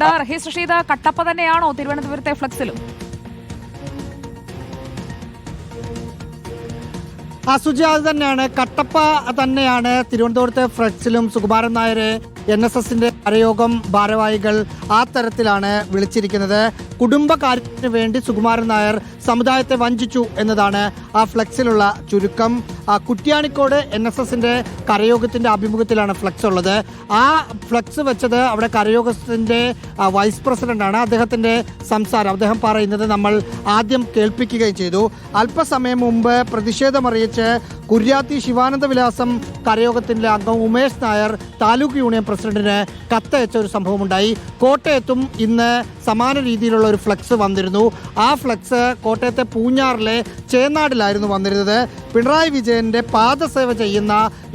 ചേരുന്നുണ്ട്. റഹീസ് റഷീദ്, കട്ടപ്പ തന്നെയാണോ തിരുവനന്തപുരത്തെ ഫ്ലക്സിലും? സുജി, അത് തന്നെയാണ്. കട്ടപ്പ തന്നെയാണ് തിരുവനന്തപുരത്തെ ഫ്ലക്സിലും. സുകുമാരൻ നായരെ NSSന്റെ കരയോഗം ഭാരവാഹികൾ ആ തരത്തിലാണ് വിളിച്ചിരിക്കുന്നത്. കുടുംബകാര്യത്തിന് വേണ്ടി സുകുമാരൻ നായർ സമുദായത്തെ വഞ്ചിച്ചു എന്നതാണ് ആ ഫ്ലക്സിലുള്ള ചുരുക്കം. കുറ്റ്യാണിക്കോട് NSSന്റെ കരയോഗത്തിന്റെ ആഭിമുഖ്യത്തിലാണ് ഫ്ലക്സ് ഉള്ളത്. ആ ഫ്ലക്സ് വെച്ചത് അവിടെ കരയോഗത്തിന്റെ വൈസ് പ്രസിഡന്റാണ്. അദ്ദേഹത്തിന്റെ സംസാരം അദ്ദേഹം പറയുന്നത് നമ്മൾ ആദ്യം കേൾപ്പിക്കുകയും ചെയ്തു. അല്പസമയം മുമ്പ് പ്രതിഷേധമറിയിച്ച് കുര്യാത്തി ശിവാനന്ദ വിലാസം കരയോഗത്തിൻ്റെ അംഗം ഉമേഷ് നായർ താലൂക്ക് യൂണിയൻ പ്രസിഡന്റിന് കത്തയച്ച ഒരു സംഭവമുണ്ടായി. കോട്ടയത്തും ഇന്ന് സമാന രീതിയിലുള്ള ഒരു ഫ്ലക്സ് വന്നിരുന്നു. ആ ഫ്ലക്സ് കോട്ടയത്തെ പൂഞ്ഞാറിലെ ചേന്നാടിലായിരുന്നു വന്നിരുന്നത്. പിണറായി വിജയന്റെ പാദസേവ ചെയ്യുന്ന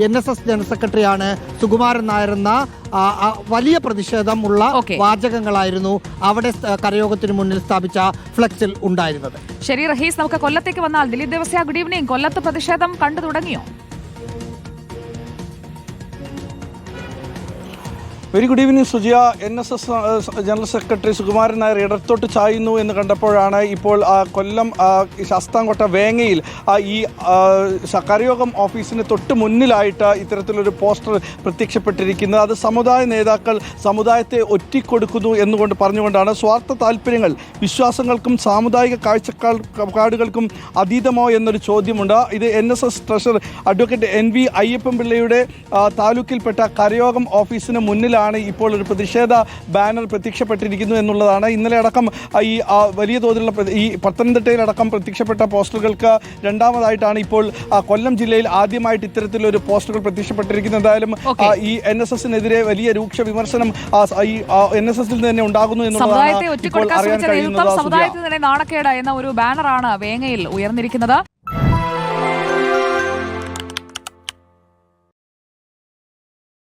NSS ജനറൽ സെക്രട്ടറിയാണ് സുകുമാരൻ നായർ എന്ന വലിയ പ്രതിഷേധമുള്ള വാചകങ്ങളായിരുന്നു അവിടെ കരയോഗത്തിന് മുന്നിൽ സ്ഥാപിച്ച ഫ്ലക്സിൽ ഉണ്ടായിരുന്നത്. ശരി റഹീസ്, നമുക്ക് കൊല്ലത്തേക്ക് വന്നാൽ. Dileep Devasya, good evening. കൊല്ലത്ത് പ്രതിഷേധം കണ്ടു തുടങ്ങിയോ? Very good evening Sujiya. NSS general secretary Sukumaran Nair ഇടത്തോട്ട് ചായുന്നു എന്ന് കണ്ടപ്പോഴാണ് ഇപ്പോൾ കൊല്ലം ശാസ്താംകോട്ട വേങ്ങയിൽ ഈ കരയോഗം ഓഫീസിന് തൊട്ട് മുന്നിലായിട്ട് ഇത്തരത്തിലൊരു പോസ്റ്റർ പ്രത്യക്ഷപ്പെട്ടിരിക്കുന്നത്. അത് സമുദായ നേതാക്കൾ സമുദായത്തെ ഒറ്റിക്കൊടുക്കുന്നു എന്നുകൊണ്ട് പറഞ്ഞുകൊണ്ടാണ്. സ്വാർത്ഥ താല്പര്യങ്ങൾ വിശ്വാസങ്ങൾക്കും സാമുദായിക കാഴ്ചപ്പാടുകൾക്കും അതീതമോ എന്നൊരു ചോദ്യമുണ്ട്. ഇത് NSS ട്രഷറർ അഡ്വക്കേറ്റ് NV അയ്യപ്പൻപിള്ളയുടെ താലൂക്കിൽപ്പെട്ട കരയോഗം ഓഫീസിന് മുന്നിലാണ് ഇപ്പോൾ ഒരു പ്രതിഷേധ ബാനർ പ്രത്യക്ഷപ്പെട്ടിരിക്കുന്നു എന്നുള്ളതാണ്. ഇന്നലെ അടക്കം ഈ വലിയ തോതിലുള്ള ഈ പത്തനംതിട്ടയിലടക്കം പ്രത്യക്ഷപ്പെട്ട പോസ്റ്ററുകൾക്ക് രണ്ടാമതായിട്ടാണ് ഇപ്പോൾ കൊല്ലം ജില്ലയിൽ ആദ്യമായിട്ട് ഇത്തരത്തിലൊരു പോസ്റ്ററുകൾ പ്രത്യക്ഷപ്പെട്ടിരിക്കുന്നത്. എന്തായാലും ഈ NSSനെതിരെ വലിയ രൂക്ഷ വിമർശനം ഈ NSSൽ തന്നെ ഉണ്ടാകുന്നു എന്നുള്ളതാണ് ഇപ്പോൾ അറിയാൻ കഴിയുന്നത്. സമുദായത്തിന് നാണക്കേട് എന്ന ഒരു ബാനറാണ് വേങ്ങയിൽ ഉയർന്നിരിക്കുന്നത്.